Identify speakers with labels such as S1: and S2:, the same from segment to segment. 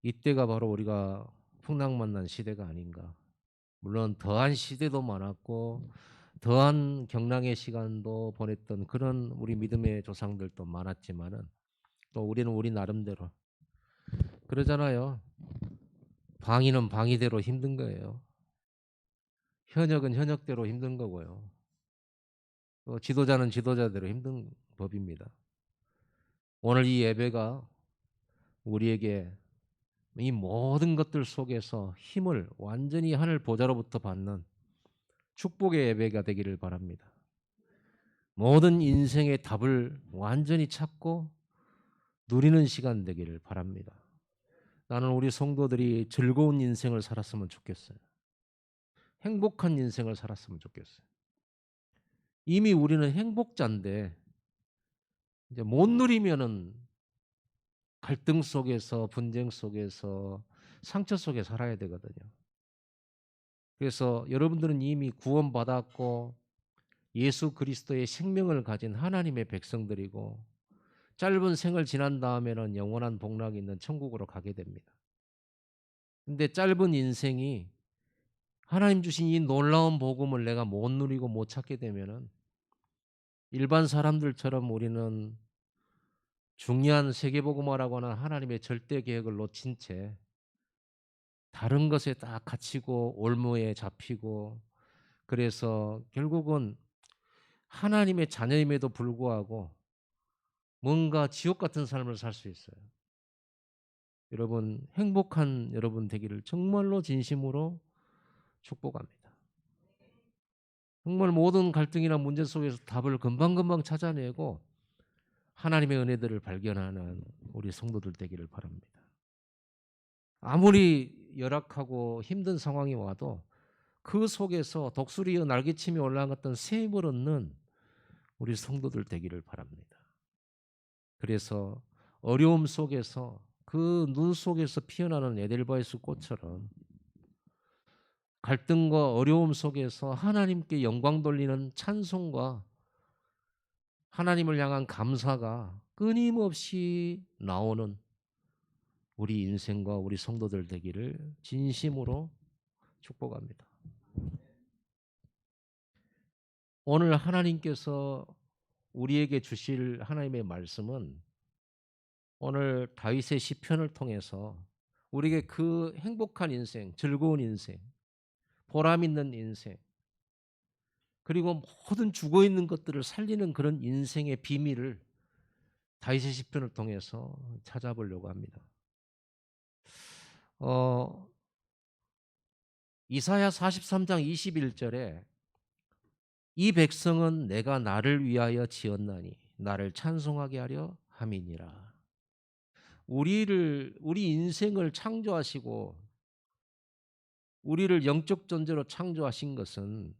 S1: 이때가 바로 우리가 풍랑 만난 시대가 아닌가. 물론 더한 시대도 많았고 더한 경랑의 시간도 보냈던 그런 우리 믿음의 조상들도 많았지만은 또 우리는 우리 나름대로 그러잖아요. 방위는 방위대로 힘든 거예요. 현역은 현역대로 힘든 거고요. 또 지도자는 지도자대로 힘든 법입니다. 오늘 이 예배가 우리에게 이 모든 것들 속에서 힘을 완전히 하늘 보좌로부터 받는 축복의 예배가 되기를 바랍니다. 모든 인생의 답을 완전히 찾고 누리는 시간 되기를 바랍니다. 나는 우리 성도들이 즐거운 인생을 살았으면 좋겠어요. 행복한 인생을 살았으면 좋겠어요. 이미 우리는 행복자인데 이제 못 누리면은 갈등 속에서 분쟁 속에서 상처 속에 살아야 되거든요. 그래서 여러분들은 이미 구원받았고 예수 그리스도의 생명을 가진 하나님의 백성들이고 짧은 생을 지난 다음에는 영원한 복락이 있는 천국으로 가게 됩니다. 근데 짧은 인생이 하나님 주신 이 놀라운 복음을 내가 못 누리고 못 찾게 되면은 일반 사람들처럼 우리는 중요한 세계복음화라고 하는 하나님의 절대 계획을 놓친 채 다른 것에 딱 갇히고 올무에 잡히고 그래서 결국은 하나님의 자녀임에도 불구하고 뭔가 지옥 같은 삶을 살 수 있어요. 여러분 행복한 여러분 되기를 정말로 진심으로 축복합니다. 정말 모든 갈등이나 문제 속에서 답을 금방금방 찾아내고 하나님의 은혜들을 발견하는 우리 성도들 되기를 바랍니다. 아무리 열악하고 힘든 상황이 와도 그 속에서 독수리의 날개침이 올라갔던 새 힘을 얻는 우리 성도들 되기를 바랍니다. 그래서 어려움 속에서 그 눈 속에서 피어나는 에델바이스 꽃처럼 갈등과 어려움 속에서 하나님께 영광 돌리는 찬송과 하나님을 향한 감사가 끊임없이 나오는 우리 인생과 우리 성도들 되기를 진심으로 축복합니다. 오늘 하나님께서 우리에게 주실 하나님의 말씀은 오늘 다윗의 시편을 통해서 우리에게 그 행복한 인생, 즐거운 인생, 보람 있는 인생, 그리고 모든 죽어 있는 것들을 살리는 그런 인생의 비밀을 다윗의 시편을 통해서 찾아보려고 합니다. 어, 이사야 43장 21절에 이 백성은 내가 나를 위하여 지었나니 나를 찬송하게 하려 함이니라. 우리 인생을 창조하시고 우리를 영적 존재로 창조하신 것은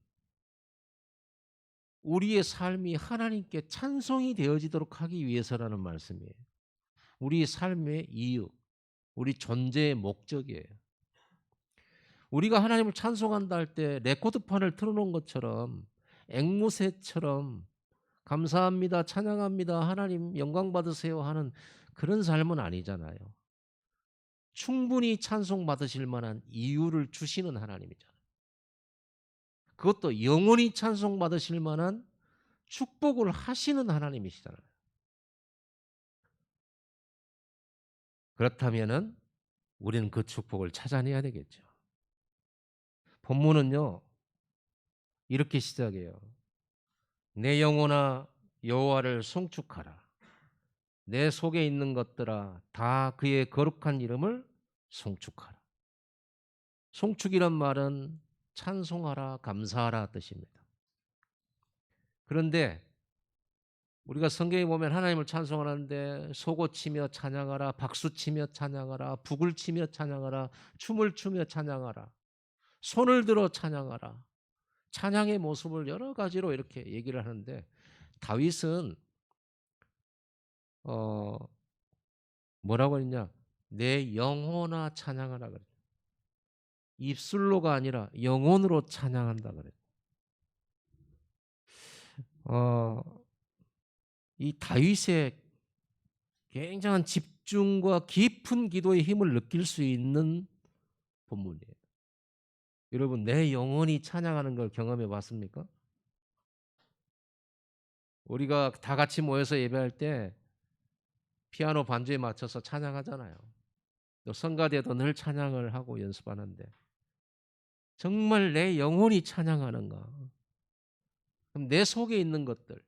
S1: 우리의 삶이 하나님께 찬송이 되어지도록 하기 위해서라는 말씀이에요. 우리 삶의 이유, 우리 존재의 목적이에요. 우리가 하나님을 찬송한다 할 때 레코드판을 틀어놓은 것처럼 앵무새처럼 감사합니다, 찬양합니다, 하나님 영광 받으세요 하는 그런 삶은 아니잖아요. 충분히 찬송 받으실 만한 이유를 주시는 하나님이잖아요. 그것도 영원히 찬송 받으실 만한 축복을 하시는 하나님이시잖아요. 그렇다면은 우리는 그 축복을 찾아내야 되겠죠. 본문은요 이렇게 시작해요. 내 영혼아 여호와를 송축하라. 내 속에 있는 것들아 다 그의 거룩한 이름을 송축하라. 송축이란 말은 찬송하라, 감사하라 뜻입니다. 그런데 우리가 성경에 보면 하나님을 찬송하는데 소고치며 찬양하라, 박수치며 찬양하라, 북을 치며 찬양하라, 춤을 추며 찬양하라, 손을 들어 찬양하라. 찬양의 모습을 여러 가지로 이렇게 얘기를 하는데 다윗은 어 뭐라고 했냐? 내 영혼아 찬양하라 그래. 입술로가 아니라 영혼으로 찬양한다 그래. 어, 이 다윗의 굉장한 집중과 깊은 기도의 힘을 느낄 수 있는 본문이에요. 여러분, 내 영혼이 찬양하는 걸 경험해 봤습니까? 우리가 다 같이 모여서 예배할 때 피아노 반주에 맞춰서 찬양하잖아요. 또 성가대도 늘 찬양을 하고 연습하는데 정말 내 영혼이 찬양하는가? 그럼 내 속에 있는 것들,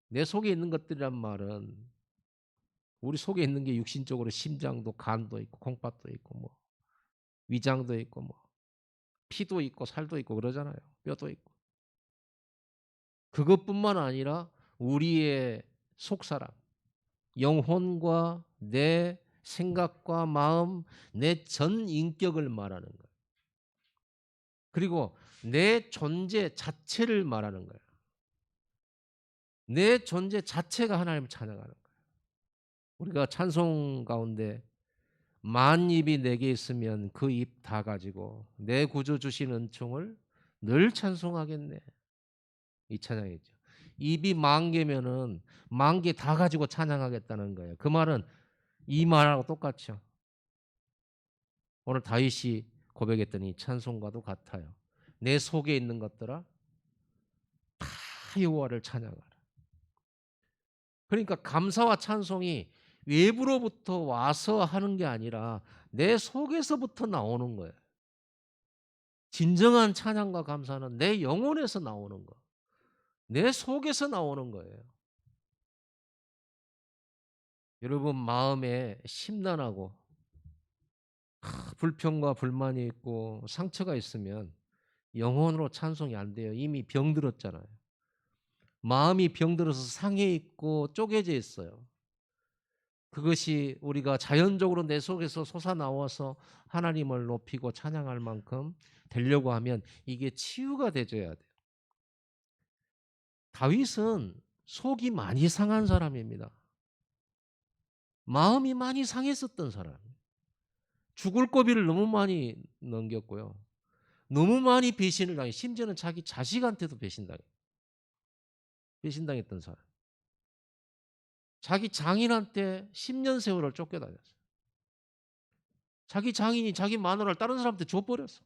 S1: 내 속에 있는 것들이란 말은 우리 속에 있는 게 육신적으로 심장도 간도 있고 콩팥도 있고 뭐 위장도 있고 뭐 피도 있고 살도 있고 그러잖아요. 뼈도 있고. 그것뿐만 아니라 우리의 속사람, 영혼과 내 생각과 마음, 내 전 인격을 말하는 거예요. 그리고 내 존재 자체를 말하는 거예요. 내 존재 자체가 하나님을 찬양하는 거예요. 우리가 찬송 가운데 만 입이 내게 있으면 그 입 다 가지고 내 구주 주신 은총을 늘 찬송하겠네. 이 찬양이죠. 입이 만 개면은 만 개 다 가지고 찬양하겠다는 거예요. 그 말은 이 말하고 똑같죠. 오늘 다윗이 고백했던 이 찬송과도 같아요. 내 속에 있는 것들아 다 여호와를 찬양하라. 그러니까 감사와 찬송이 외부로부터 와서 하는 게 아니라 내 속에서부터 나오는 거예요. 진정한 찬양과 감사는 내 영혼에서 나오는 거. 내 속에서 나오는 거예요. 여러분 마음에 심란하고 불평과 불만이 있고 상처가 있으면 영혼으로 찬송이 안 돼요. 이미 병들었잖아요. 마음이 병들어서 상해 있고 쪼개져 있어요. 그것이 우리가 자연적으로 내 속에서 솟아나와서 하나님을 높이고 찬양할 만큼 되려고 하면 이게 치유가 되줘야 돼요. 다윗은 속이 많이 상한 사람입니다. 마음이 많이 상했었던 사람. 죽을 고비를 너무 많이 넘겼고요. 너무 많이 배신을 당해 심지어는 자기 자식한테도 배신당했던 사람. 자기 장인한테 10년 세월을 쫓겨다녔어요. 자기 장인이 자기 마누라를 다른 사람한테 줘버렸어.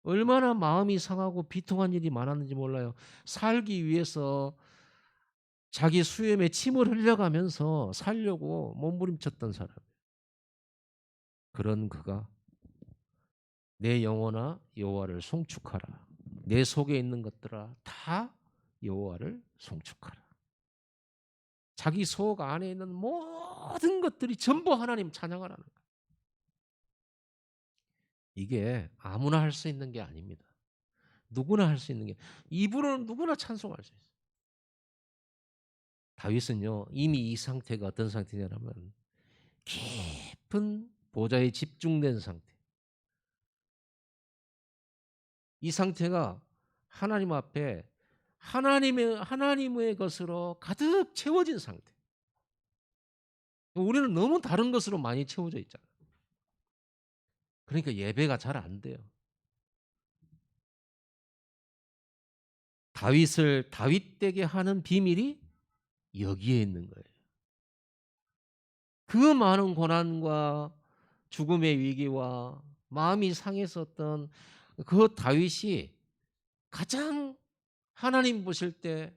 S1: 얼마나 마음이 상하고 비통한 일이 많았는지 몰라요. 살기 위해서 자기 수염에 침을 흘려가면서 살려고 몸부림쳤던 사람. 그런 그가 내 영혼아 여호와를 송축하라. 내 속에 있는 것들아 다 여호와를 송축하라. 자기 속 안에 있는 모든 것들이 전부 하나님 찬양하라는 거예요. 이게 아무나 할 수 있는 게 아닙니다. 누구나 할 수 있는 게 입으로는 누구나 찬송할 수 있어요. 다윗은요 이미 이 상태가 어떤 상태냐면 깊은 보좌에 집중된 상태. 이 상태가 하나님 앞에 하나님의 것으로 가득 채워진 상태. 우리는 너무 다른 것으로 많이 채워져 있잖아요. 그러니까 예배가 잘 안 돼요. 다윗을 다윗되게 하는 비밀이 여기에 있는 거예요. 그 많은 고난과 죽음의 위기와 마음이 상했었던 그 다윗이 가장 하나님 보실 때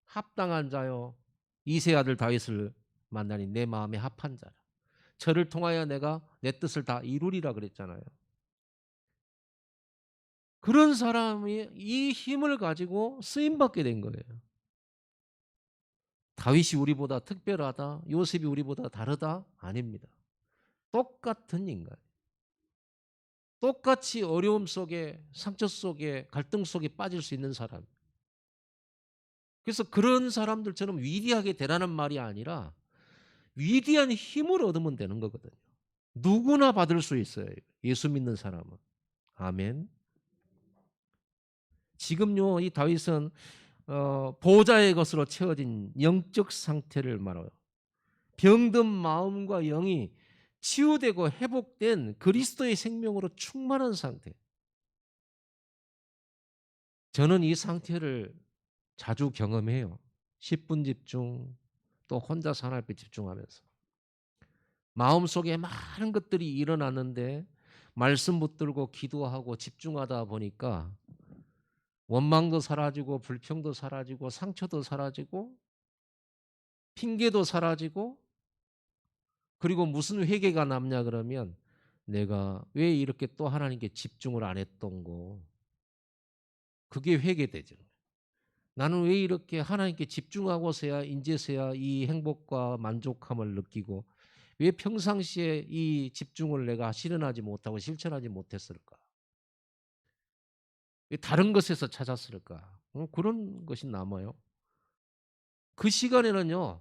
S1: 합당한 자요. 이세 아들 다윗을 만나니 내 마음에 합한 자라. 저를 통하여 내가 내 뜻을 다 이루리라 그랬잖아요. 그런 사람이 이 힘을 가지고 쓰임 받게 된 거예요. 다윗이 우리보다 특별하다, 요셉이 우리보다 다르다? 아닙니다. 똑같은 인간. 똑같이 어려움 속에, 상처 속에, 갈등 속에 빠질 수 있는 사람. 그래서 그런 사람들처럼 위대하게 되라는 말이 아니라 위대한 힘을 얻으면 되는 거거든요. 누구나 받을 수 있어요. 예수 믿는 사람은. 아멘. 지금요, 이 다윗은 보호자의 것으로 채워진 영적 상태를 말해요. 병든 마음과 영이 치유되고 회복된 그리스도의 생명으로 충만한 상태. 저는 이 상태를 자주 경험해요. 10분 집중, 또 혼자서 하나님께 집중하면서 마음속에 많은 것들이 일어났는데 말씀 붙들고 기도하고 집중하다 보니까 원망도 사라지고 불평도 사라지고 상처도 사라지고 핑계도 사라지고, 그리고 무슨 회개가 남냐 그러면 내가 왜 이렇게 또 하나님께 집중을 안 했던 거, 그게 회개되죠. 나는 왜 이렇게 하나님께 집중하고서야 인제서야 이 행복과 만족함을 느끼고 왜 평상시에 이 집중을 내가 실현하지 못하고 실천하지 못했을까? 왜 다른 것에서 찾았을까? 그런 것이 남아요. 그 시간에는요,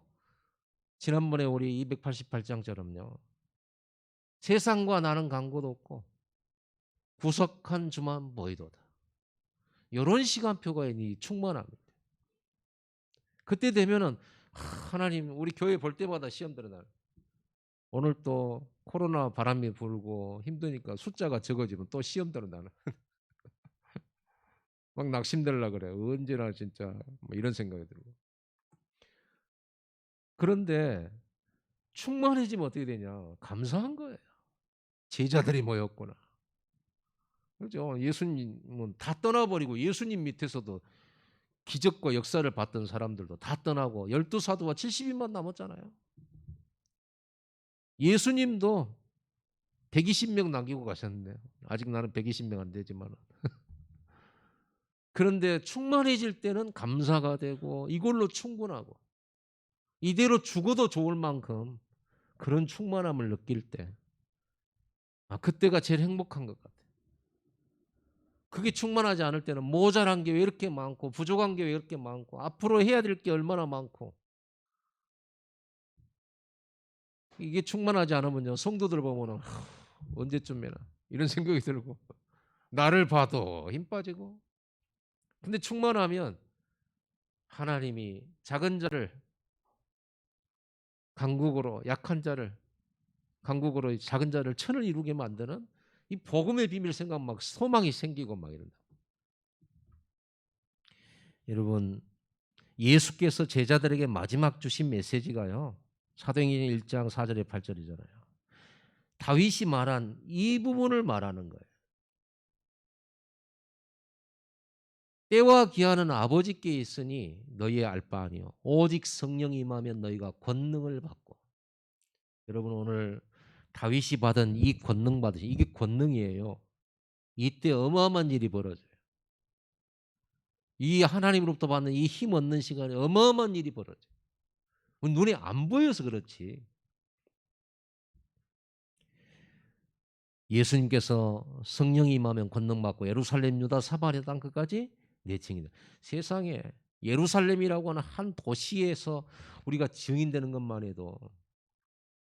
S1: 지난번에 우리 288장처럼요, 세상과 나는 간고도 없고 구석한 주만 보이도다. 이런 시간표가 충만합니다. 그때 되면은 하나님, 우리 교회 볼 때마다 시험들은 날 오늘 또 코로나 바람이 불고 힘드니까 숫자가 적어지면 또 시험대로 나는 막 낙심되려 그래. 언제나 진짜 뭐 이런 생각이 들고. 그런데 충만해지면 어떻게 되냐? 감사한 거예요. 제자들이 모였구나. 그렇죠? 예수님은 다 떠나버리고 예수님 밑에서도 기적과 역사를 봤던 사람들도 다 떠나고 12사도와 70인만 남았잖아요. 예수님도 120명 남기고 가셨는데 아직 나는 120명 안 되지만, 그런데 충만해질 때는 감사가 되고 이걸로 충분하고 이대로 죽어도 좋을 만큼 그런 충만함을 느낄 때, 그때가 제일 행복한 것 같아요. 그게 충만하지 않을 때는 모자란 게 왜 이렇게 많고 부족한 게 왜 이렇게 많고 앞으로 해야 될 게 얼마나 많고, 이게 충만하지 않으면요, 성도들 보면은 언제쯤이나 이런 생각이 들고 나를 봐도 힘 빠지고. 근데 충만하면 하나님이 작은 자를 강국으로, 약한 자를 강국으로, 작은 자를 천을 이루게 만드는 이 복음의 비밀 생각, 막 소망이 생기고 막 이런다. 여러분, 예수께서 제자들에게 마지막 주신 메시지가요, 사도행전 1장 4절에 8절이잖아요. 다윗이 말한 이 부분을 말하는 거예요. 때와 기한은 아버지께 있으니 너희의 알 바 아니요 오직 성령이 임하면 너희가 권능을 받고. 여러분, 오늘 다윗이 받은 이 권능 받으시, 이게 권능이에요. 이때 어마어마한 일이 벌어져요. 이 하나님으로부터 받는 이 힘 얻는 시간에 어마어마한 일이 벌어져요. 눈에 안 보여서 그렇지. 예수님께서 성령이 임하면 권능 받고 예루살렘, 유다, 사마리아 땅 끝까지 내 증인이다. 세상에 예루살렘이라고 하는 한 도시에서 우리가 증인되는 것만 해도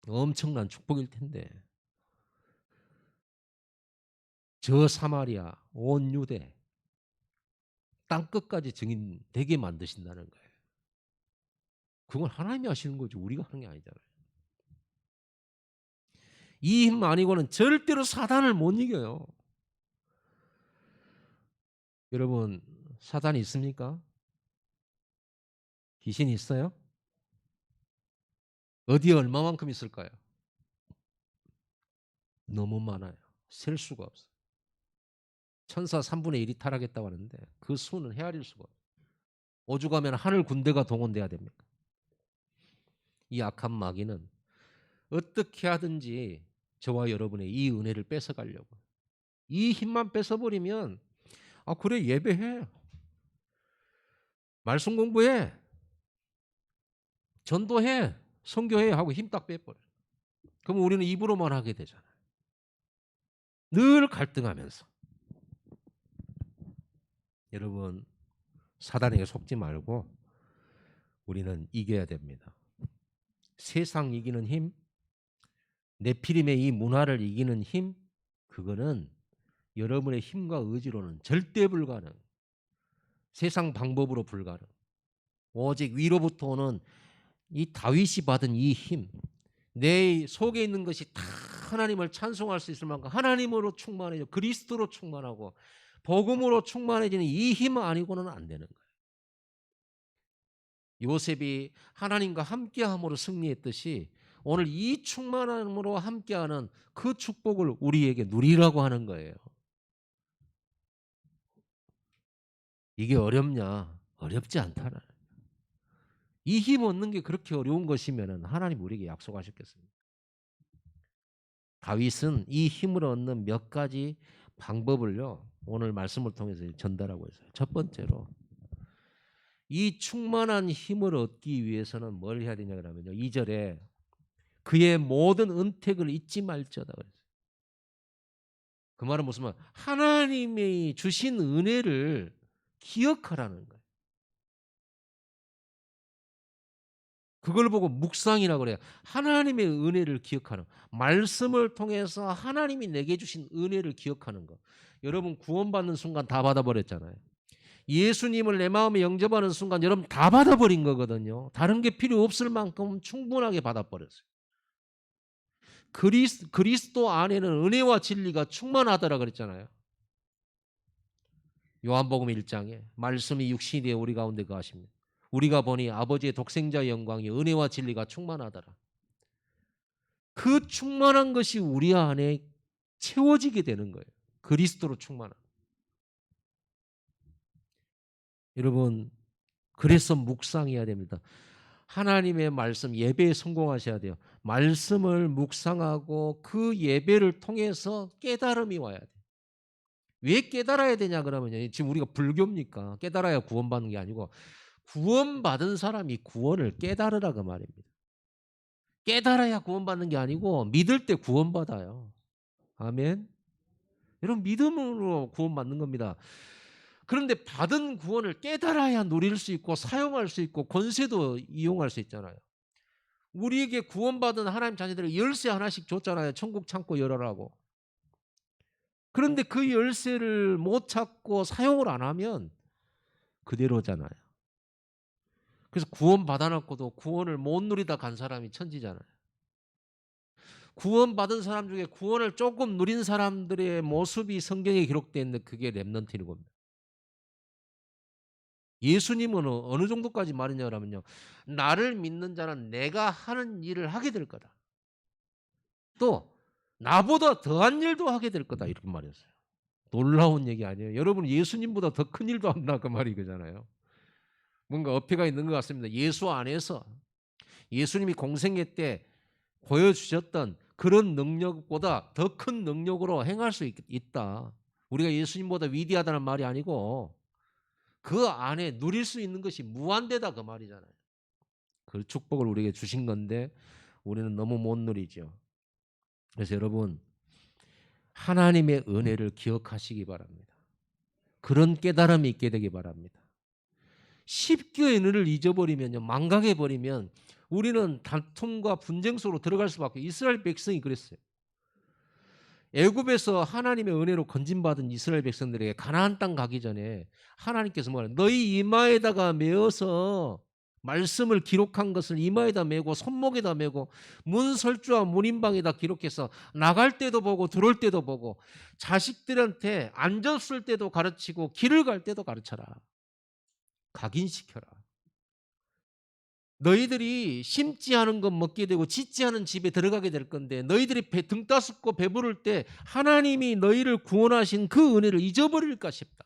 S1: 엄청난 축복일 텐데, 저 사마리아, 온 유대 땅 끝까지 증인되게 만드신다는 거예요. 그건 하나님이 하시는 거죠. 우리가 하는 게 아니잖아요. 이 힘 아니고는 절대로 사단을 못 이겨요. 여러분, 사단이 있습니까? 귀신이 있어요? 어디에 얼마만큼 있을까요? 너무 많아요. 셀 수가 없어요. 천사 3분의 1이 타락했다고 하는데 그 수는 헤아릴 수가 없어요. 오죽하면 하늘 군대가 동원돼야 됩니까? 이 악한 마귀는 어떻게 하든지 저와 여러분의 이 은혜를 뺏어가려고. 이 힘만 뺏어버리면, 그래, 예배해, 말씀 공부해, 전도해, 선교해 하고 힘 딱 빼버려. 그럼 우리는 입으로만 하게 되잖아요. 늘 갈등하면서. 여러분, 사단에게 속지 말고 우리는 이겨야 됩니다. 세상 이기는 힘, 네피림의 이 문화를 이기는 힘, 그거는 여러분의 힘과 의지로는 절대 불가능. 세상 방법으로 불가능. 오직 위로부터 오는 이 다윗이 받은 이 힘, 내 속에 있는 것이 다 하나님을 찬송할 수 있을 만큼 하나님으로 충만해져 그리스도로 충만하고 복음으로 충만해지는 이 힘 아니고는 안 되는 거예요. 요셉이 하나님과 함께함으로 승리했듯이 오늘 이 충만함으로 함께하는 그 축복을 우리에게 누리라고 하는 거예요. 이게 어렵냐? 어렵지 않다는. 이 힘 얻는 게 그렇게 어려운 것이면은 하나님 우리에게 약속하셨겠습니까? 다윗은 이 힘을 얻는 몇 가지 방법을요, 오늘 말씀을 통해서 전달하고 있어요. 첫 번째로 이 충만한 힘을 얻기 위해서는 뭘 해야 되냐 그러면요. 2절에 그의 모든 은택을 잊지 말지어다 그랬어요. 그 말은 무슨 말? 하나님이 주신 은혜를 기억하라는 거예요. 그걸 보고 묵상이라고 그래요. 하나님의 은혜를 기억하는, 말씀을 통해서 하나님이 내게 주신 은혜를 기억하는 거. 여러분 구원받는 순간 다 받아버렸잖아요. 예수님을 내 마음에 영접하는 순간 여러분 다 받아버린 거거든요. 다른 게 필요 없을 만큼 충분하게 받아버렸어요. 그리스도 안에는 은혜와 진리가 충만하더라 그랬잖아요. 요한복음 1장에 말씀이 육신이 되어 우리 가운데 거하십니다. 우리가 보니 아버지의 독생자의 영광이 은혜와 진리가 충만하더라. 그 충만한 것이 우리 안에 채워지게 되는 거예요. 그리스도로 충만한. 여러분 그래서 묵상해야 됩니다. 하나님의 말씀 예배에 성공하셔야 돼요. 말씀을 묵상하고 그 예배를 통해서 깨달음이 와야 돼요. 왜 깨달아야 되냐 그러면요. 지금 우리가 불교입니까? 깨달아야 구원받는 게 아니고 구원받은 사람이 구원을 깨달으라 그 말입니다. 깨달아야 구원받는 게 아니고 믿을 때 구원받아요. 아멘. 여러분 믿음으로 구원받는 겁니다. 그런데 받은 구원을 깨달아야 누릴 수 있고 사용할 수 있고 권세도 이용할 수 있잖아요. 우리에게 구원받은 하나님 자녀들에게 열쇠 하나씩 줬잖아요. 천국 창고 열어라고. 그런데 그 열쇠를 못 찾고 사용을 안 하면 그대로잖아요. 그래서 구원 받아놓고도 구원을 못 누리다 간 사람이 천지잖아요. 구원받은 사람 중에 구원을 조금 누린 사람들의 모습이 성경에 기록되어 있는데 그게 렘넌트인 겁니다. 예수님은 어느 정도까지 말했냐면요. 나를 믿는 자는 내가 하는 일을 하게 될 거다. 또 나보다 더한 일도 하게 될 거다. 이렇게 말했어요. 놀라운 얘기 아니에요. 여러분 예수님보다 더 큰 일도 한다 그 말이 그잖아요. 뭔가 어폐가 있는 것 같습니다. 예수 안에서 예수님이 공생애 때 보여주셨던 그런 능력보다 더 큰 능력으로 행할 수 있다. 우리가 예수님보다 위대하다는 말이 아니고 그 안에 누릴 수 있는 것이 무한대다 그 말이잖아요. 그 축복을 우리에게 주신 건데 우리는 너무 못 누리죠. 그래서 여러분 하나님의 은혜를 기억하시기 바랍니다. 그런 깨달음이 있게 되기 바랍니다. 쉽게 은혜를 잊어버리면요, 망각해버리면 우리는 다툼과 분쟁 속으로 들어갈 수밖에. 이스라엘 백성이 그랬어요. 애굽에서 하나님의 은혜로 건진받은 이스라엘 백성들에게 가나안 땅 가기 전에 하나님께서 뭐라 너희 이마에다가 메어서 말씀을 기록한 것을 이마에다 메고 손목에다 메고 문설주와 문인방에다 기록해서 나갈 때도 보고 들어올 때도 보고 자식들한테 앉았을 때도 가르치고 길을 갈 때도 가르쳐라. 각인시켜라. 너희들이 심지 않은 것 먹게 되고 짓지 않은 집에 들어가게 될 건데 너희들이 등 따숩고 배부를 때 하나님이 너희를 구원하신 그 은혜를 잊어버릴까 싶다.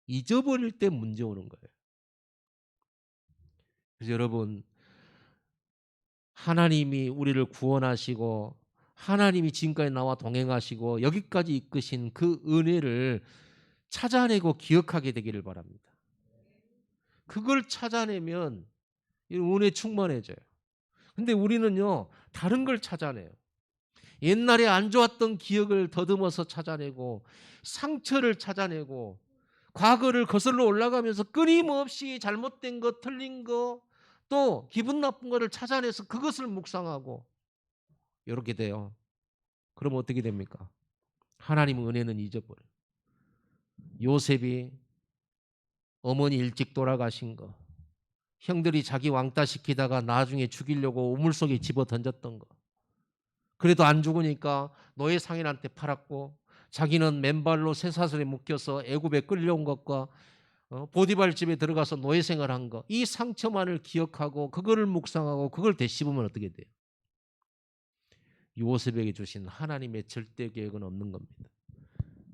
S1: 잊어버릴 때 문제 오는 거예요. 그래서 여러분 하나님이 우리를 구원하시고 하나님이 지금까지 나와 동행하시고 여기까지 이끄신 그 은혜를 찾아내고 기억하게 되기를 바랍니다. 그걸 찾아내면 은혜 충만해져요. 근데 우리는요 다른 걸 찾아내요. 옛날에 안 좋았던 기억을 더듬어서 찾아내고 상처를 찾아내고 과거를 거슬러 올라가면서 끊임없이 잘못된 것 틀린 거 또 기분 나쁜 거를 찾아내서 그것을 묵상하고 이렇게 돼요. 그럼 어떻게 됩니까? 하나님 은혜는 잊어버려요. 요셉이 어머니 일찍 돌아가신 거, 형들이 자기 왕따 시키다가 나중에 죽이려고 우물 속에 집어 던졌던 거, 그래도 안 죽으니까 노예 상인한테 팔았고 자기는 맨발로 쇠사슬에 묶여서 애굽에 끌려온 것과 보디발 집에 들어가서 노예 생활한 거, 이 상처만을 기억하고 그거를 묵상하고 그걸 되씹으면 어떻게 돼요? 요셉에게 주신 하나님의 절대 계획은 없는 겁니다.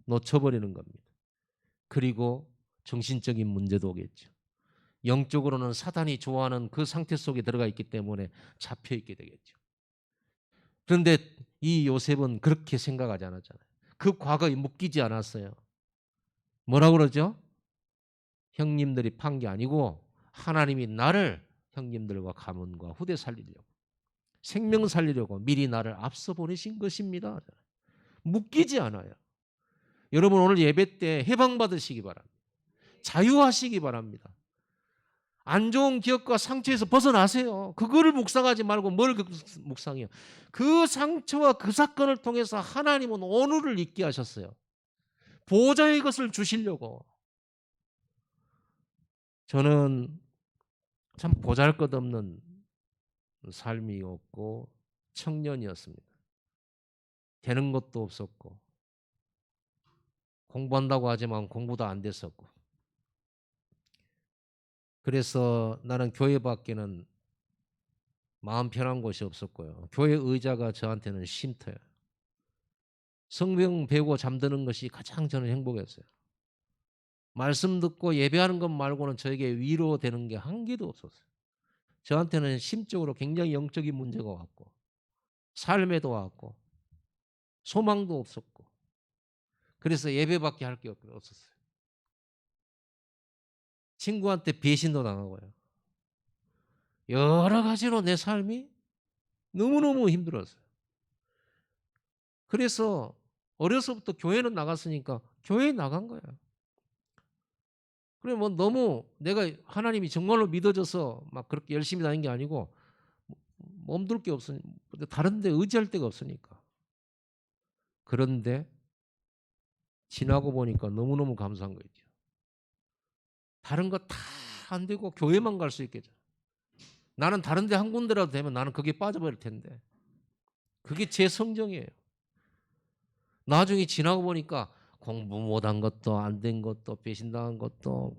S1: 놓쳐버리는 겁니다. 그리고 정신적인 문제도 오겠죠. 영적으로는 사단이 좋아하는 그 상태 속에 들어가 있기 때문에 잡혀 있게 되겠죠. 그런데 이 요셉은 그렇게 생각하지 않았잖아요. 그 과거에 묶이지 않았어요. 뭐라 그러죠? 형님들이 판 게 아니고 하나님이 나를 형님들과 가문과 후대 살리려고, 생명 살리려고 미리 나를 앞서 보내신 것입니다. 묶이지 않아요. 여러분 오늘 예배 때 해방받으시기 바랍니다. 자유하시기 바랍니다. 안 좋은 기억과 상처에서 벗어나세요. 그거를 묵상하지 말고 뭘 묵상해요? 그 상처와 그 사건을 통해서 하나님은 오늘을 있게 하셨어요. 보호자의 것을 주시려고. 저는 참 보잘것없는 삶이었고 청년이었습니다. 되는 것도 없었고 공부한다고 하지만 공부도 안 됐었고, 그래서 나는 교회밖에는 마음 편한 곳이 없었고요. 교회 의자가 저한테는 쉼터예요. 성경 배우고 잠드는 것이 가장 저는 행복했어요. 말씀 듣고 예배하는 것 말고는 저에게 위로되는 게 한 개도 없었어요. 저한테는 심적으로 굉장히 영적인 문제가 왔고 삶에도 왔고 소망도 없었고, 그래서 예배밖에 할 게 없었어요. 친구한테 배신도 당하고요. 여러 가지로 내 삶이 너무너무 힘들었어요. 그래서 어려서부터 교회는 나갔으니까 교회에 나간 거예요. 그래 뭐 너무 내가 하나님이 정말로 믿어져서 막 그렇게 열심히 다닌 게 아니고 몸둘 게 없으니 다른 데 의지할 데가 없으니까. 그런데 지나고 보니까 너무너무 감사한 거 있죠. 다른 거 다 안 되고 교회만 갈 수 있겠죠. 나는 다른 데 한 군데라도 되면 나는 거기에 빠져버릴 텐데. 그게 제 성정이에요. 나중에 지나고 보니까 공부 못한 것도 안 된 것도 배신당한 것도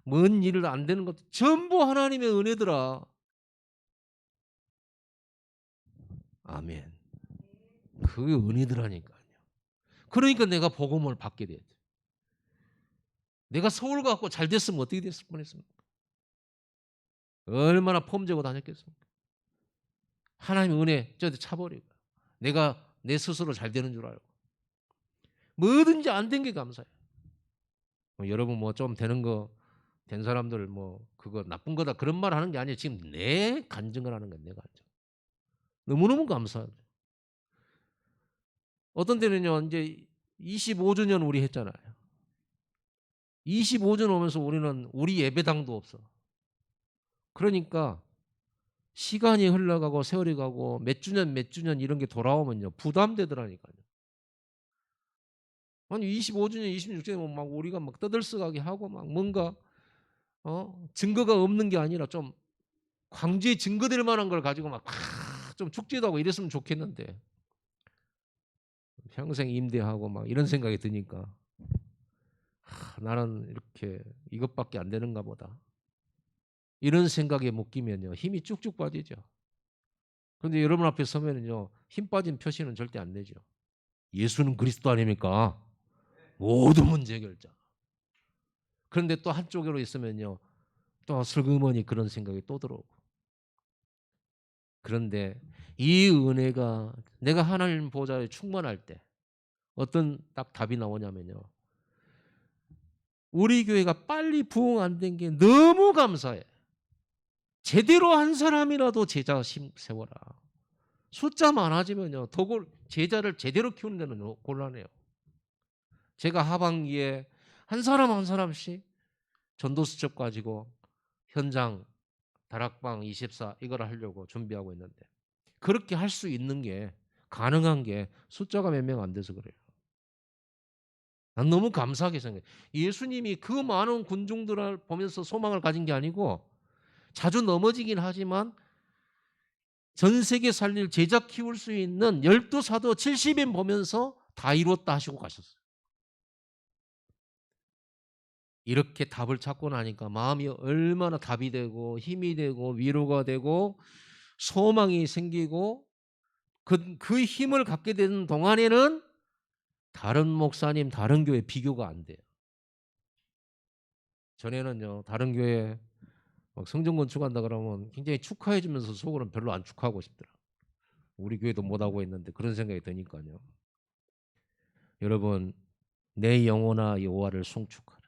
S1: 뭔 일을 안 되는 것도 전부 하나님의 은혜더라. 아멘. 그게 은혜더라니까요. 그러니까 내가 복음을 받게 돼요. 내가 서울 가고 잘 됐으면 어떻게 됐을 뻔했습니까? 얼마나 폼재고 다녔겠습니까? 하나님의 은혜 저한테 차버리고 내가 내 스스로 잘 되는 줄 알고 뭐든지 안 된 게 감사해요. 여러분 뭐 좀 되는 거 된 사람들 뭐 그거 나쁜 거다 그런 말 하는 게 아니에요. 지금 내 간증을 하는 거예요. 내 간증. 너무너무 감사하죠. 어떤 때는요 이제 25주년 우리 했잖아요. 25주년 오면서 우리는 우리 예배당도 없어. 그러니까 시간이 흘러가고 세월이 가고 몇 주년 이런 게 돌아오면요 부담되더라니까요. 아니 25주년, 26주년 막 우리가 막 떠들썩하게 하고 막 뭔가 증거가 없는 게 아니라 좀 광주에 증거될 만한 걸 가지고 막 좀 축제도 하고 이랬으면 좋겠는데 평생 임대하고 막 이런 생각이 드니까 나는 이렇게 이것밖에 안 되는가 보다. 이런 생각에 묶이면요 힘이 쭉쭉 빠지죠. 그런데 여러분 앞에 서면은요 힘 빠진 표시는 절대 안 내죠. 예수는 그리스도 아닙니까? 모든 문제 해결자. 그런데 또 한쪽으로 있으면요 또 슬그머니 그런 생각이 또 들어오고. 그런데 이 은혜가 내가 하나님 보좌에 충만할 때 어떤 딱 답이 나오냐면요. 우리 교회가 빨리 부흥 안 된 게 너무 감사해. 제대로 한 사람이라도 제자 세워라. 숫자 많아지면요. 더 제자를 제대로 키우는 데는 곤란해요. 제가 하반기에 한 사람 한 사람씩 전도 수첩 가지고 현장 다락방 24 이걸 하려고 준비하고 있는데 그렇게 할 수 있는 게 가능한 게 숫자가 몇 명 안 돼서 그래요. 난 너무 감사하게 생각해요. 예수님이 그 많은 군중들을 보면서 소망을 가진 게 아니고 자주 넘어지긴 하지만 전 세계 살릴 제자 키울 수 있는 12사도 70인 보면서 다 이뤘다 하시고 가셨어요. 이렇게 답을 찾고 나니까 마음이 얼마나 답이 되고 힘이 되고 위로가 되고 소망이 생기고 그 힘을 갖게 되는 동안에는 다른 목사님, 다른 교회 비교가 안 돼요. 전에는요, 다른 교회 막 성전 건축한다 그러면 굉장히 축하해 주면서 속으로는 별로 안 축하하고 싶더라. 우리 교회도 못하고 있는데 그런 생각이 드니까요. 여러분, 내 영혼아 여호와를 송축하라.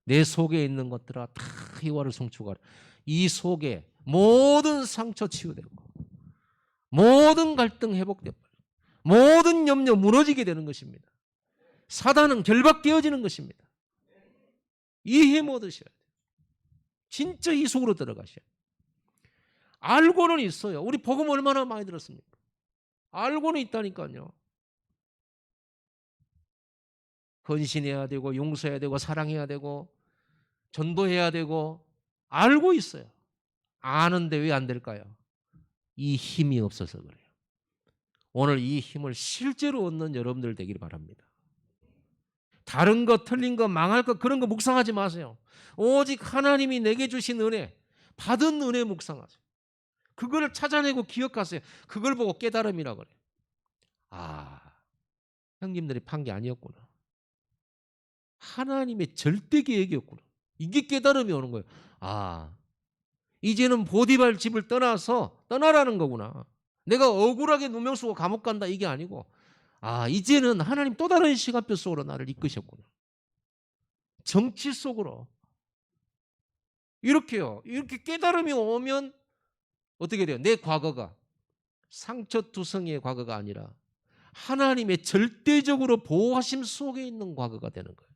S1: 내 속에 있는 것들아 다 여호와를 송축하라. 이 속에 모든 상처 치유되고 모든 갈등 회복되고 모든 염려 무너지게 되는 것입니다. 사단은 결박되어지는 것입니다. 이해 못 하셔야 돼요. 진짜 이 속으로 들어가셔야 돼요. 알고는 있어요. 우리 복음 얼마나 많이 들었습니까? 알고는 있다니까요. 헌신해야 되고 용서해야 되고 사랑해야 되고 전도해야 되고 알고 있어요. 아는데 왜 안 될까요? 이 힘이 없어서 그래요. 오늘 이 힘을 실제로 얻는 여러분들 되기를 바랍니다. 다른 거 틀린 거 망할 거 그런 거 묵상하지 마세요. 오직 하나님이 내게 주신 은혜, 받은 은혜 묵상하세요. 그거를 찾아내고 기억하세요. 그걸 보고 깨달음이라 그래요. 아, 형님들이 판 게 아니었구나. 하나님의 절대 계획이었구나. 이게 깨달음이 오는 거예요. 아, 이제는 보디발 집을 떠나서 떠나라는 거구나. 내가 억울하게 누명 쓰고 감옥 간다 이게 아니고 아, 이제는 하나님 또 다른 시간표 속으로 나를 이끄셨구나. 정치 속으로. 이렇게요. 이렇게 깨달음이 오면 어떻게 돼요? 내 과거가 상처투성이의 과거가 아니라 하나님의 절대적으로 보호하심 속에 있는 과거가 되는 거예요.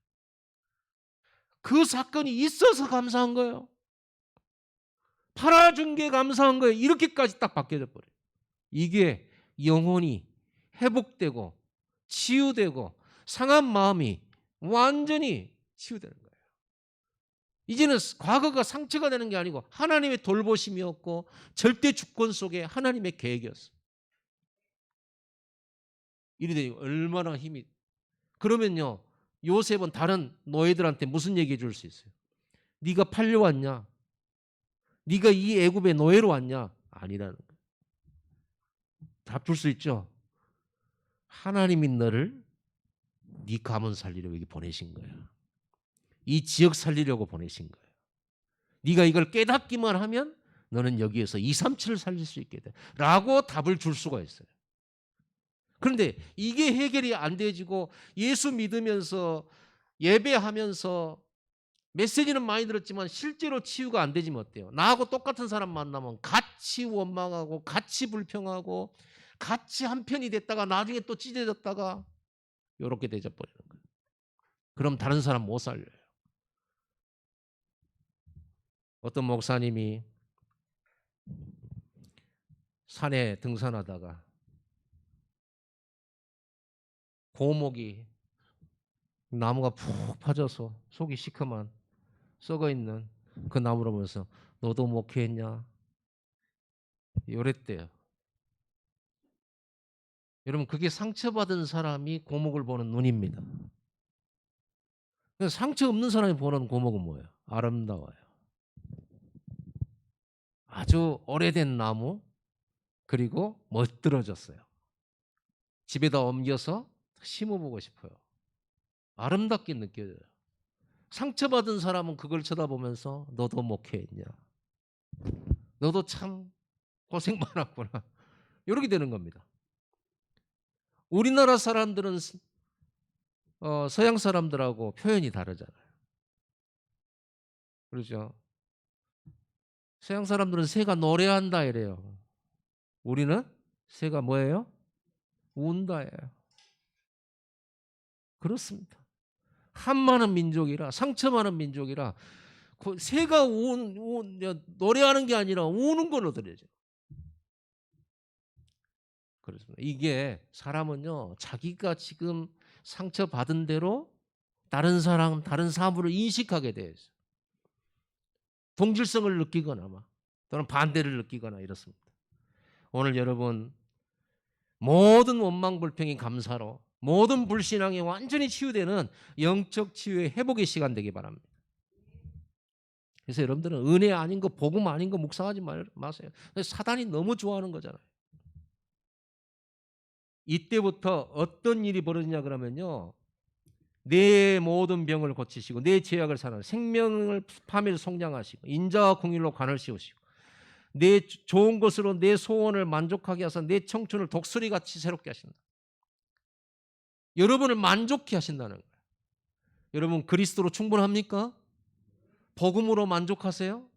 S1: 그 사건이 있어서 감사한 거예요. 팔아준 게 감사한 거예요. 이렇게까지 딱 바뀌어져 버려요. 이게 영혼이 회복되고 치유되고 상한 마음이 완전히 치유되는 거예요. 이제는 과거가 상처가 되는 게 아니고 하나님의 돌보심이었고 절대 주권 속에 하나님의 계획이었어요. 이래 되니 얼마나 힘이. 그러면요, 요셉은 다른 노예들한테 무슨 얘기해 줄 수 있어요? 네가 팔려왔냐? 네가 이 애굽의 노예로 왔냐? 아니라는 거예요. 답 줄 수 있죠? 하나님이 너를 네 가문 살리려고 여기 보내신 거야. 이 지역 살리려고 보내신 거예요. 네가 이걸 깨닫기만 하면 너는 여기에서 2, 3, 7을 살릴 수 있게 돼. 라고 답을 줄 수가 있어요. 그런데 이게 해결이 안 되지고 예수 믿으면서 예배하면서 메시지는 많이 들었지만 실제로 치유가 안 되지면 어때요? 나하고 똑같은 사람 만나면 같이 원망하고 같이 불평하고 같이 한편이 됐다가 나중에 또 찢어졌다가 이렇게 되져버리는 거예요. 그럼 다른 사람 못 살려요. 어떤 목사님이 산에 등산하다가 고목이 나무가 푹 파져서 속이 시커먼 썩어있는 그 나무를 보면서 너도 목회했냐? 이랬대요. 여러분 그게 상처받은 사람이 고목을 보는 눈입니다. 상처 없는 사람이 보는 고목은 뭐예요? 아름다워요. 아주 오래된 나무 그리고 멋들어졌어요. 집에다 옮겨서 심어보고 싶어요. 아름답게 느껴져요. 상처받은 사람은 그걸 쳐다보면서 너도 목회했냐? 너도 참 고생 많았구나. 이렇게 되는 겁니다. 우리나라 사람들은 서양 사람들하고 표현이 다르잖아요. 그렇죠? 서양 사람들은 새가 노래한다 이래요. 우리는 새가 뭐예요? 운다예요. 그렇습니다. 한 많은 민족이라 상처 많은 민족이라 새가 노래하는 게 아니라 우는 걸로 들려져. 그렇습니다. 이게 사람은요 자기가 지금 상처 받은 대로 다른 사람, 다른 사물을 인식하게 돼 있어요. 동질성을 느끼거나 또는 반대를 느끼거나 이렇습니다. 오늘 여러분 모든 원망 불평이 감사로 모든 불신앙이 완전히 치유되는 영적 치유의 회복의 시간 되기 바랍니다. 그래서 여러분들은 은혜 아닌 거, 복음 아닌 거 묵상하지 마세요. 사단이 너무 좋아하는 거잖아요. 이때부터 어떤 일이 벌어지냐 그러면요, 내 모든 병을 고치시고 내 죄악을 사는 생명을 파멸 속량하시고 인자와 공의로 관을 씌우시고 내 좋은 것으로 내 소원을 만족하게 하셔서 내 청춘을 독수리같이 새롭게 하신다. 여러분을 만족케 하신다는 거예요. 여러분 그리스도로 충분합니까? 복음으로 만족하세요?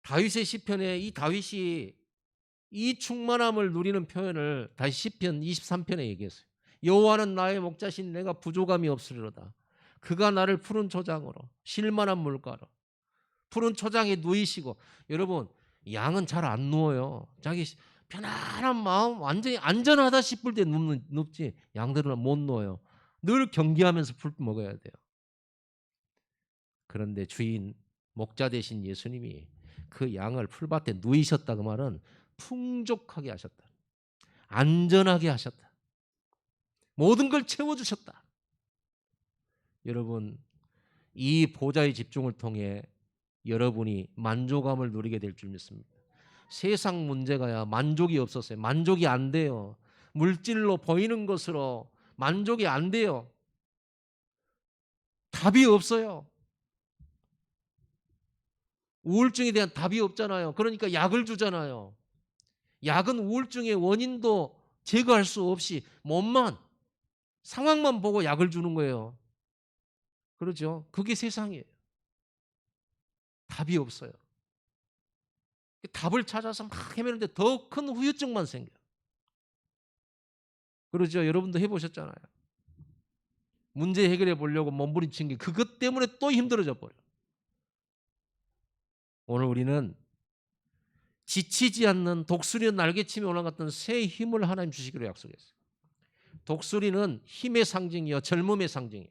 S1: 다윗의 시편에 이 다윗이 이 충만함을 누리는 표현을 다시 시편 23편에 얘기했어요. 여호와는 나의 목자신 내가 부족함이 없으리로다. 그가 나를 푸른 초장으로 쉴만한 물가로 푸른 초장에 누이시고. 여러분 양은 잘 안 누워요. 자기 편안한 마음 완전히 안전하다 싶을 때 눕지 양들은 못 누워요. 늘 경계하면서 풀 먹어야 돼요. 그런데 주인 목자 되신 예수님이 그 양을 풀밭에 누이셨다 그 말은 풍족하게 하셨다. 안전하게 하셨다. 모든 걸 채워주셨다. 여러분 이 보좌의 집중을 통해 여러분이 만족감을 누리게 될 줄 믿습니다. 세상 문제가야 만족이 없었어요. 만족이 안 돼요. 물질로 보이는 것으로 만족이 안 돼요. 답이 없어요. 우울증에 대한 답이 없잖아요. 그러니까 약을 주잖아요. 약은 우울증의 원인도 제거할 수 없이 몸만 상황만 보고 약을 주는 거예요. 그렇죠? 그게 세상이에요. 답이 없어요. 답을 찾아서 막 헤매는데 더 큰 후유증만 생겨요. 그렇죠? 여러분도 해보셨잖아요. 문제 해결해 보려고 몸부림친 게 그것 때문에 또 힘들어져 버려요. 오늘 우리는 지치지 않는 독수리의 날개침에 올라갔던 새 힘을 하나님 주시기로 약속했어요. 독수리는 힘의 상징이요, 젊음의 상징이에요.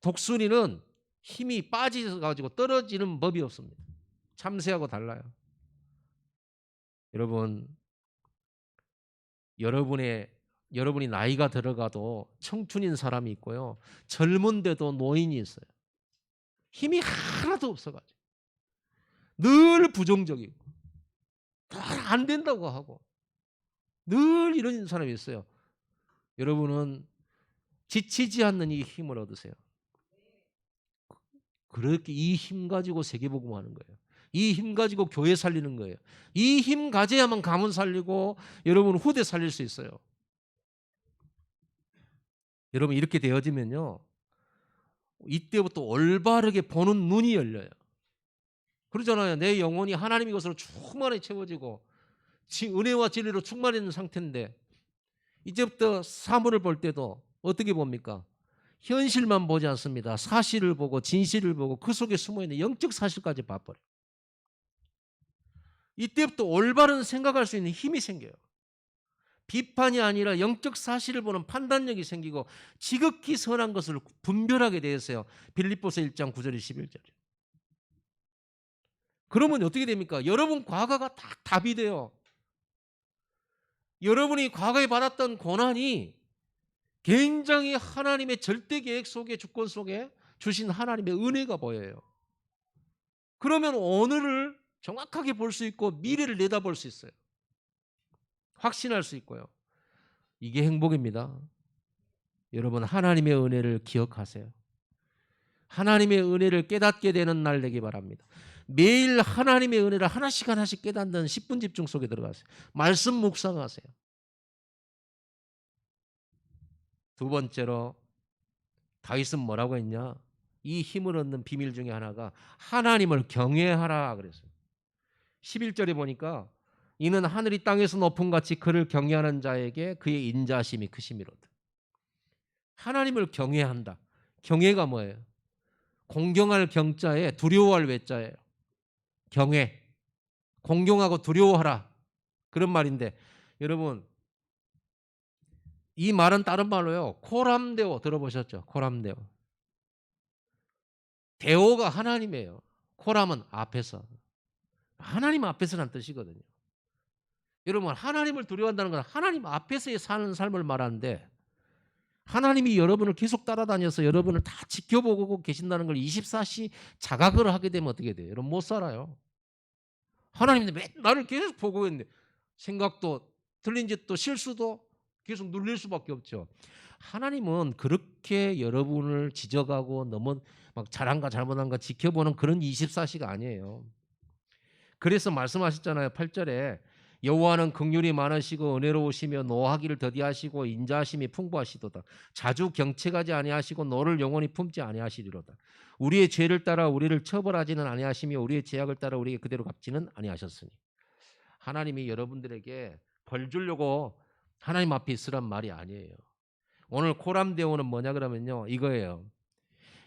S1: 독수리는 힘이 빠져가지고 떨어지는 법이 없습니다. 참새하고 달라요. 여러분, 여러분이 나이가 들어가도 청춘인 사람이 있고요, 젊은데도 노인이 있어요. 힘이 하나도 없어가지고 늘 부정적이고 안 된다고 하고 늘 이런 사람이 있어요. 여러분은 지치지 않는 이 힘을 얻으세요. 그렇게 이 힘 가지고 세계복음하는 거예요. 이 힘 가지고 교회 살리는 거예요. 이 힘 가져야만 가문 살리고 여러분 후대 살릴 수 있어요. 여러분 이렇게 되어지면요, 이때부터 올바르게 보는 눈이 열려요. 그러잖아요. 내 영혼이 하나님의 것으로 충만히 채워지고 은혜와 진리로 충만해 있는 상태인데 이제부터 사물을 볼 때도 어떻게 봅니까? 현실만 보지 않습니다. 사실을 보고 진실을 보고 그 속에 숨어있는 영적 사실까지 봐버려요. 이때부터 올바른 생각할 수 있는 힘이 생겨요. 비판이 아니라 영적 사실을 보는 판단력이 생기고 지극히 선한 것을 분별하게 되었어요. 빌립보서 1장 9절 11절. 그러면 어떻게 됩니까? 여러분 과거가 다 답이 돼요. 여러분이 과거에 받았던 고난이 굉장히 하나님의 절대 계획 속에, 주권 속에 주신 하나님의 은혜가 보여요. 그러면 오늘을 정확하게 볼 수 있고 미래를 내다볼 수 있어요. 확신할 수 있고요. 이게 행복입니다. 여러분 하나님의 은혜를 기억하세요. 하나님의 은혜를 깨닫게 되는 날 되기 바랍니다. 매일 하나님의 은혜를 하나씩 하나씩 깨닫는 10분 집중 속에 들어가세요. 말씀 묵상하세요. 두 번째로 다윗은 뭐라고 했냐? 이 힘을 얻는 비밀 중에 하나가 하나님을 경외하라 그랬어요. 11절에 보니까 이는 하늘이 땅에서 높음 같이 그를 경외하는 자에게 그의 인자심이 크심이로다. 하나님을 경외한다. 경외가 뭐예요? 공경할 경자에 두려워할 외자예요. 경외. 공경하고 두려워하라. 그런 말인데 여러분 이 말은 다른 말로요. 코람데오 들어보셨죠? 코람데오. 데오가 하나님이에요. 코람은 앞에서. 하나님 앞에서라는 뜻이거든요. 여러분 하나님을 두려워한다는 건 하나님 앞에서의 사는 삶을 말하는데 하나님이 여러분을 계속 따라다녀서 여러분을 다 지켜보고 계신다는 걸 24시 자각을 하게 되면 어떻게 돼요? 여러분 못 살아요. 하나님이 맨날 나를 계속 보고 있는데 생각도 틀린 짓도 실수도 계속 눌릴 수밖에 없죠. 하나님은 그렇게 여러분을 지적하고 너무 막 잘한가 잘못한가 지켜보는 그런 24시가 아니에요. 그래서 말씀하셨잖아요. 8절에 여호와는 긍휼이 많으시고 은혜로우시며 노하기를 더디하시고 인자하심이 풍부하시도다. 자주 경책하지 아니하시고 너를 영원히 품지 아니하시리로다. 우리의 죄를 따라 우리를 처벌하지는 아니하시며 우리의 죄악을 따라 우리에게 그대로 갚지는 아니하셨으니. 하나님이 여러분들에게 벌 주려고 하나님 앞에 있으란 말이 아니에요. 오늘 코람데오는 뭐냐 그러면요. 이거예요.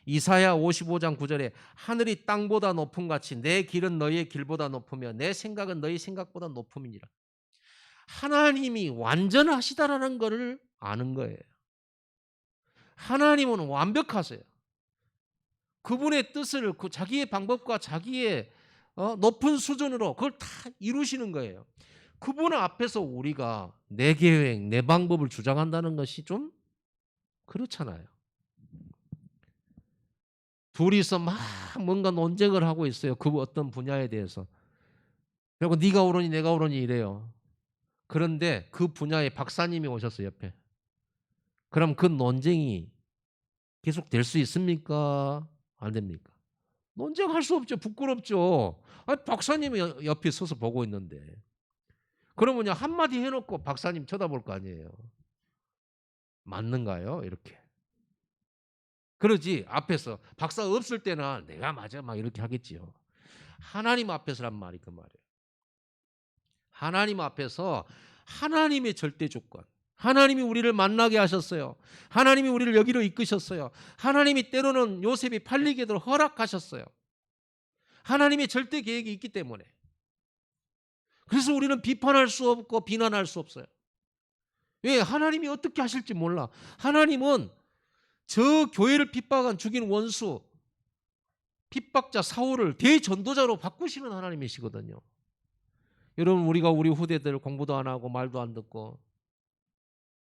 S1: 이사야 55장 9절에 하늘이 땅보다 높음 같이 내 길은 너희의 길보다 높으며 내 생각은 너희 생각보다 높음이니라. 하나님이 완전하시다라는 것을 아는 거예요. 하나님은 완벽하세요. 그분의 뜻을 그 자기의 방법과 자기의 높은 수준으로 그걸 다 이루시는 거예요. 그분 앞에서 우리가 내 계획, 내 방법을 주장한다는 것이 좀 그렇잖아요. 둘이서 막 뭔가 논쟁을 하고 있어요. 그 어떤 분야에 대해서. 그리고 네가 옳으니 내가 옳으니 이래요. 그런데 그 분야의 박사님이 오셨어요, 옆에. 그럼 그 논쟁이 계속 될 수 있습니까? 안 됩니까? 논쟁할 수 없죠. 부끄럽죠. 아니, 박사님이 옆에 서서 보고 있는데. 그러면 한마디 해놓고 박사님 쳐다볼 거 아니에요. 맞는가요? 이렇게. 그러지 앞에서 박사 없을 때는 내가 맞아 막 이렇게 하겠지요. 하나님 앞에서란 말이 그 말이에요. 하나님 앞에서 하나님의 절대 주권. 하나님이 우리를 만나게 하셨어요. 하나님이 우리를 여기로 이끄셨어요. 하나님이 때로는 요셉이 팔리게도 허락하셨어요. 하나님의 절대 계획이 있기 때문에. 그래서 우리는 비판할 수 없고 비난할 수 없어요. 왜? 하나님이 어떻게 하실지 몰라. 하나님은 저 교회를 핍박한 죽인 원수 핍박자 사울을 대전도자로 바꾸시는 하나님이시거든요. 여러분 우리가 우리 후대들 공부도 안 하고 말도 안 듣고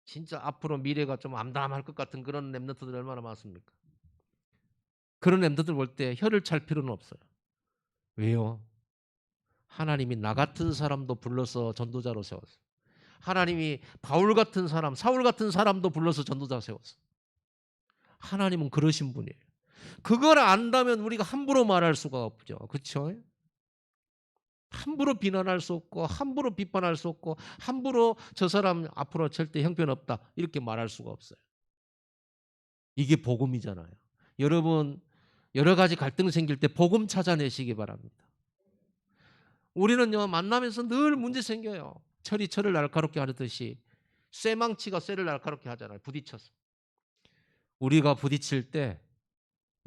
S1: 진짜 앞으로 미래가 좀 암담할 것 같은 그런 랩런트들 얼마나 많습니까? 그런 랩런트들 볼 때 혀를 찰 필요는 없어요. 왜요? 하나님이 나 같은 사람도 불러서 전도자로 세웠어요. 하나님이 바울 같은 사람, 사울 같은 사람도 불러서 전도자 세웠어요. 하나님은 그러신 분이에요. 그걸 안다면 우리가 함부로 말할 수가 없죠. 그렇죠? 함부로 비난할 수 없고 함부로 비판할 수 없고 함부로 저 사람 앞으로 절대 형편없다 이렇게 말할 수가 없어요. 이게 복음이잖아요. 여러분 여러 가지 갈등 생길 때 복음 찾아내시기 바랍니다. 우리는요 만나면서 늘 문제 생겨요. 철이 철을 날카롭게 하듯이 쇠망치가 쇠를 날카롭게 하잖아요. 부딪혀서. 우리가 부딪힐 때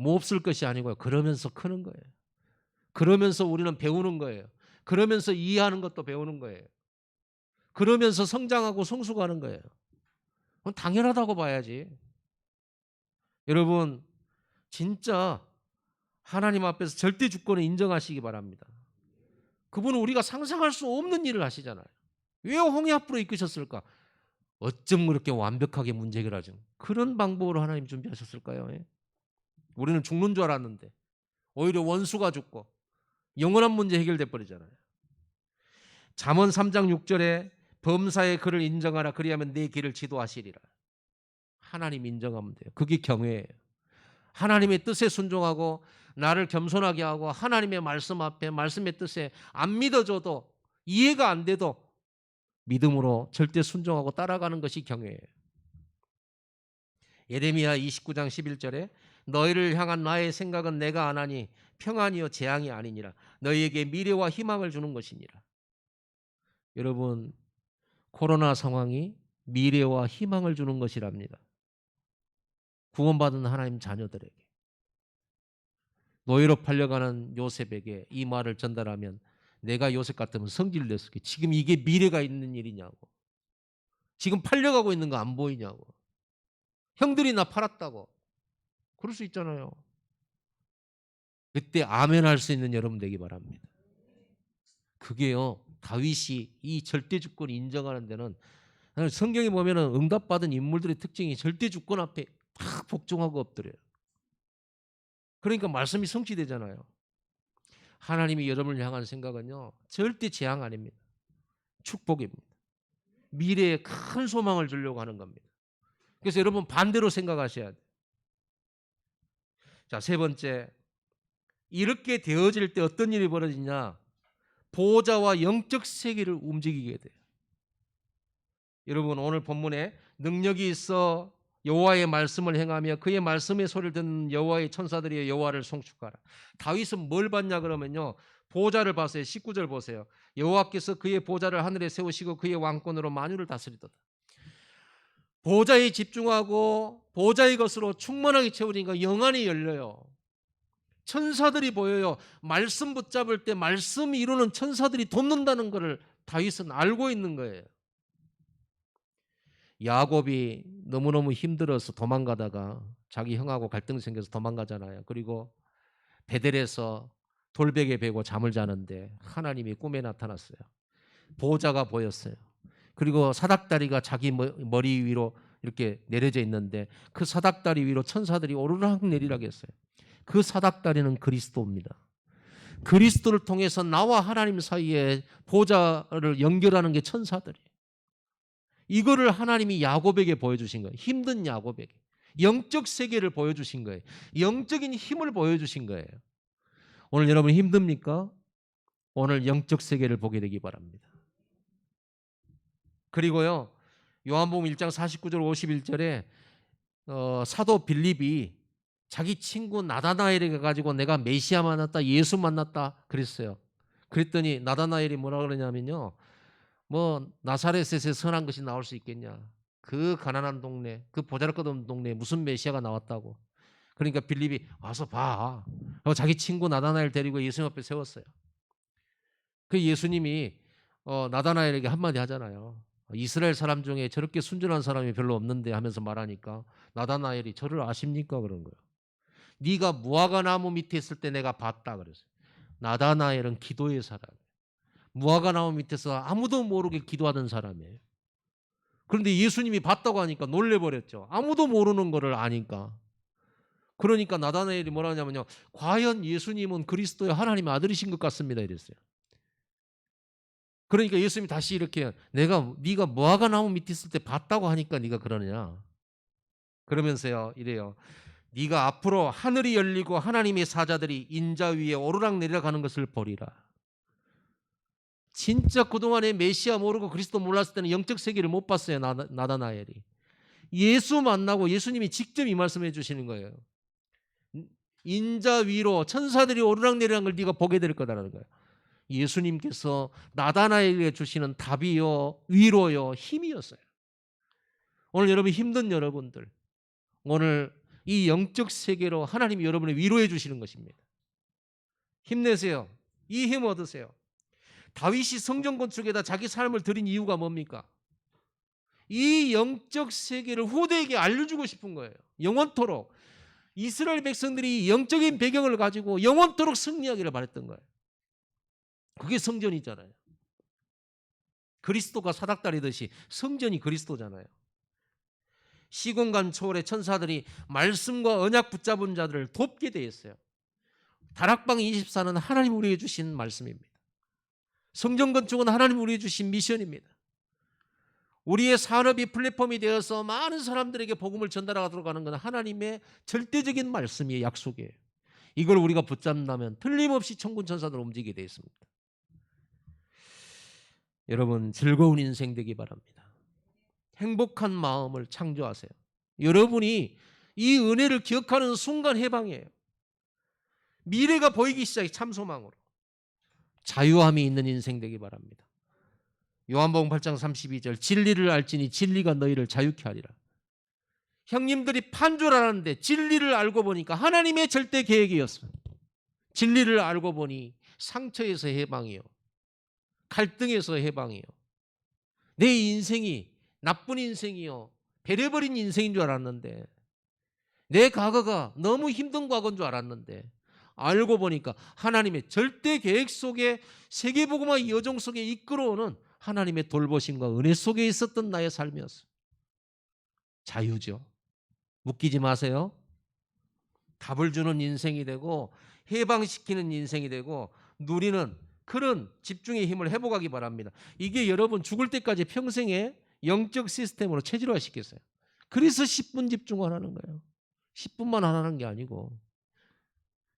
S1: 뭐 없을 것이 아니고요. 그러면서 크는 거예요. 그러면서 우리는 배우는 거예요. 그러면서 이해하는 것도 배우는 거예요. 그러면서 성장하고 성숙하는 거예요. 그건 당연하다고 봐야지. 여러분 진짜 하나님 앞에서 절대 주권을 인정하시기 바랍니다. 그분은 우리가 상상할 수 없는 일을 하시잖아요. 왜 홍해 앞으로 이끄셨을까? 어쩜 그렇게 완벽하게 문제 해결하죠? 그런 방법으로 하나님 준비하셨을까요? 예? 우리는 죽는 줄 알았는데 오히려 원수가 죽고 영원한 문제 해결돼 버리잖아요. 잠언 3장 6절에 범사의 그를 인정하라 그리하면 내 길을 지도하시리라. 하나님 인정하면 돼요. 그게 경외예요. 하나님의 뜻에 순종하고 나를 겸손하게 하고 하나님의 말씀 앞에 말씀의 뜻에 안 믿어져도 이해가 안 돼도 믿음으로 절대 순종하고 따라가는 것이 경외예요. 예레미야 29장 11절에 너희를 향한 나의 생각은 내가 아나니 평안이요 재앙이 아니니라. 너희에게 미래와 희망을 주는 것이니라. 여러분 코로나 상황이 미래와 희망을 주는 것이랍니다. 구원받은 하나님 자녀들에게. 노예로 팔려가는 요셉에게 이 말을 전달하면 내가 요셉 같으면 성질을 냈을 게 지금 이게 미래가 있는 일이냐고. 지금 팔려가고 있는 거 안 보이냐고. 형들이 나 팔았다고. 그럴 수 있잖아요. 그때 아멘 할 수 있는 여러분 되기 바랍니다. 그게요. 다윗이 이 절대 주권을 인정하는 데는 성경에 보면은 응답받은 인물들의 특징이 절대 주권 앞에 다 복종하고 엎드려요. 그러니까 말씀이 성취되잖아요. 하나님이 여러분을 향한 생각은요, 절대 재앙 아닙니다. 축복입니다. 미래에 큰 소망을 주려고 하는 겁니다. 그래서 여러분 반대로 생각하셔야 돼요. 자, 세 번째, 이렇게 되어질 때 어떤 일이 벌어지냐? 보호자와 영적 세계를 움직이게 돼요. 여러분 오늘 본문에 능력이 있어 여호와의 말씀을 행하며 그의 말씀의 소리를 듣는 여호와의 천사들이 여호와를 송축하라. 다윗은 뭘 봤냐 그러면요, 보호자를 봤어요. 19절 보세요. 여호와께서 그의 보호자를 하늘에 세우시고 그의 왕권으로 만유를 다스리도다. 보호자에 집중하고 보호자의 것으로 충만하게 채우니까 영안이 열려요. 천사들이 보여요. 말씀 붙잡을 때 말씀 이루는 천사들이 돕는다는 것을 다윗은 알고 있는 거예요. 야곱이 너무너무 힘들어서 도망가다가 자기 형하고 갈등 생겨서 도망가잖아요. 그리고 베델에서 돌베개 베고 잠을 자는데 하나님이 꿈에 나타났어요. 보호자가 보였어요. 그리고 사닥다리가 자기 머리 위로 이렇게 내려져 있는데 그 사닥다리 위로 천사들이 오르락 내리락 했어요. 그 사닥다리는 그리스도입니다. 그리스도를 통해서 나와 하나님 사이에 보호자를 연결하는 게 천사들이에요. 이거를 하나님이 야곱에게 보여주신 거예요. 힘든 야곱에게. 영적 세계를 보여주신 거예요. 영적인 힘을 보여주신 거예요. 오늘 여러분 힘듭니까? 오늘 영적 세계를 보게 되기 바랍니다. 그리고요, 요한복음 1장 49절 51절에 사도 빌립이 자기 친구 나다나엘에게 가지고 내가 메시아 만났다, 예수 만났다 그랬어요. 그랬더니 나다나엘이 뭐라 그러냐면요, 뭐 나사렛에서 선한 것이 나올 수 있겠냐, 그 가난한 동네, 그 보잘것없는 동네에 무슨 메시아가 나왔다고. 그러니까 빌립이 와서 봐. 자기 친구 나다나엘 데리고 예수님 앞에 세웠어요. 그 예수님이 나다나엘에게 한마디 하잖아요. 이스라엘 사람 중에 저렇게 순전한 사람이 별로 없는데 하면서 말하니까 나다나엘이 저를 아십니까? 그런 거예요. 네가 무화과 나무 밑에 있을 때 내가 봤다 그랬어요. 나다나엘은 기도의 사람이에요. 무화과 나무 밑에서 아무도 모르게 기도하던 사람이에요. 그런데 예수님이 봤다고 하니까 놀래버렸죠. 아무도 모르는 거를 아니까. 그러니까 나다나엘이 뭐라 하냐면요, 과연 예수님은 그리스도의 하나님의 아들이신 것 같습니다 이랬어요. 그러니까 예수님이 다시 이렇게 네가 무화과 나무 밑에 있을 때 봤다고 하니까 네가 그러느냐 그러면서요 이래요. 네가 앞으로 하늘이 열리고 하나님의 사자들이 인자 위에 오르락내리락 하는 것을 보리라. 진짜 그동안에 메시아 모르고 그리스도 몰랐을 때는 영적 세계를 못 봤어요. 나다나엘이. 예수 만나고 예수님이 직접 이 말씀해 주시는 거예요. 인자 위로 천사들이 오르락내리락한 걸 네가 보게 될 거다라는 거예요. 예수님께서 나다나엘에게 주시는 답이요, 위로요, 힘이었어요. 오늘 여러분 힘든 여러분들, 오늘 이 영적 세계로 하나님이 여러분을 위로해 주시는 것입니다. 힘내세요. 이 힘 얻으세요. 다윗이 성전 건축에다 자기 삶을 드린 이유가 뭡니까? 이 영적 세계를 후대에게 알려주고 싶은 거예요. 영원토록. 이스라엘 백성들이 영적인 배경을 가지고 영원토록 승리하기를 바랬던 거예요. 그게 성전이잖아요. 그리스도가 사닥다리듯이 성전이 그리스도잖아요. 시공간 초월의 천사들이 말씀과 언약 붙잡은 자들을 돕게 돼 있어요. 다락방 24는 하나님 우리에게 주신 말씀입니다. 성전 건축은 하나님 우리에게 주신 미션입니다. 우리의 산업이 플랫폼이 되어서 많은 사람들에게 복음을 전달하도록 하는 것은 하나님의 절대적인 말씀이에요. 약속이에요. 이걸 우리가 붙잡는다면 틀림없이 천군 천사들 움직이게 되어 있습니다. 여러분 즐거운 인생 되기 바랍니다. 행복한 마음을 창조하세요. 여러분이 이 은혜를 기억하는 순간 해방이에요. 미래가 보이기 시작해. 참 소망으로 자유함이 있는 인생 되기 바랍니다. 요한복음 8장 32절 진리를 알지니 진리가 너희를 자유케 하리라. 형님들이 판 줄 알았는데 진리를 알고 보니까 하나님의 절대 계획이었어요. 진리를 알고 보니 상처에서 해방이요, 갈등에서 해방이요, 내 인생이 나쁜 인생이요, 배려버린 인생인 줄 알았는데, 내 과거가 너무 힘든 과거인 줄 알았는데 알고 보니까 하나님의 절대 계획 속에 세계복음화의 여정 속에 이끌어오는 하나님의 돌보심과 은혜 속에 있었던 나의 삶이었어요. 자유죠. 묶이지 마세요. 답을 주는 인생이 되고 해방시키는 인생이 되고 누리는 그런 집중의 힘을 회복하기 바랍니다. 이게 여러분 죽을 때까지 평생의 영적 시스템으로 체질화시켰어요. 그래서 10분 집중을 하는 거예요. 10분만 하는 게 아니고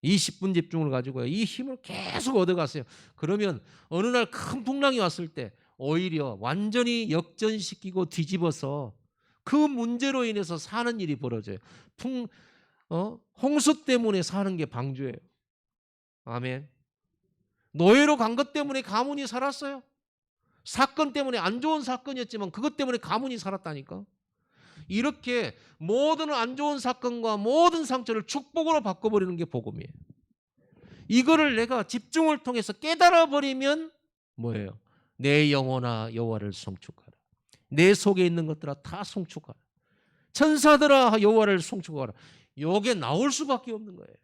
S1: 이 10분 집중을 가지고요. 이 힘을 계속 얻어갔어요. 그러면 어느 날 큰 풍랑이 왔을 때 오히려 완전히 역전시키고 뒤집어서 그 문제로 인해서 사는 일이 벌어져요. 홍수 때문에 사는 게 방주예요. 아멘. 노예로 간 것 때문에 가문이 살았어요. 사건 때문에 안 좋은 사건이었지만 그것 때문에 가문이 살았다니까. 이렇게 모든 안 좋은 사건과 모든 상처를 축복으로 바꿔버리는 게 복음이에요. 이거를 내가 집중을 통해서 깨달아 버리면 뭐예요? 내 영혼아 여호와를 송축하라. 내 속에 있는 것들아 다 송축하라. 천사들아 여호와를 송축하라. 요게 나올 수밖에 없는 거예요.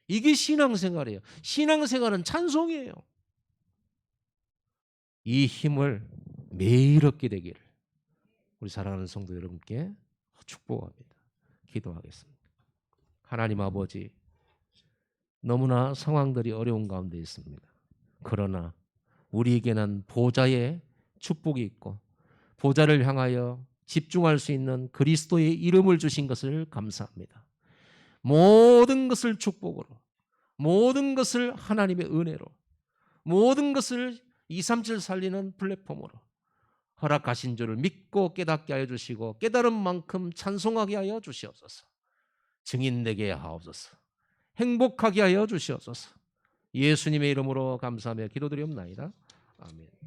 S1: 이게 신앙생활이에요. 신앙생활은 찬송이에요. 이 힘을 매일 얻게 되기를 우리 사랑하는 성도 여러분께 축복합니다. 기도하겠습니다. 하나님 아버지, 너무나 상황들이 어려운 가운데 있습니다. 그러나 우리에게는 보좌의 축복이 있고 보좌를 향하여 집중할 수 있는 그리스도의 이름을 주신 것을 감사합니다. 모든 것을 축복으로, 모든 것을 하나님의 은혜로, 모든 것을 237 살리는 플랫폼으로 허락하신 줄을 믿고 깨닫게 하여 주시고 깨달은 만큼 찬송하게 하여 주시옵소서. 증인되게 하옵소서. 행복하게 하여 주시옵소서. 예수님의 이름으로 감사하며 기도드리옵나이다. 아멘.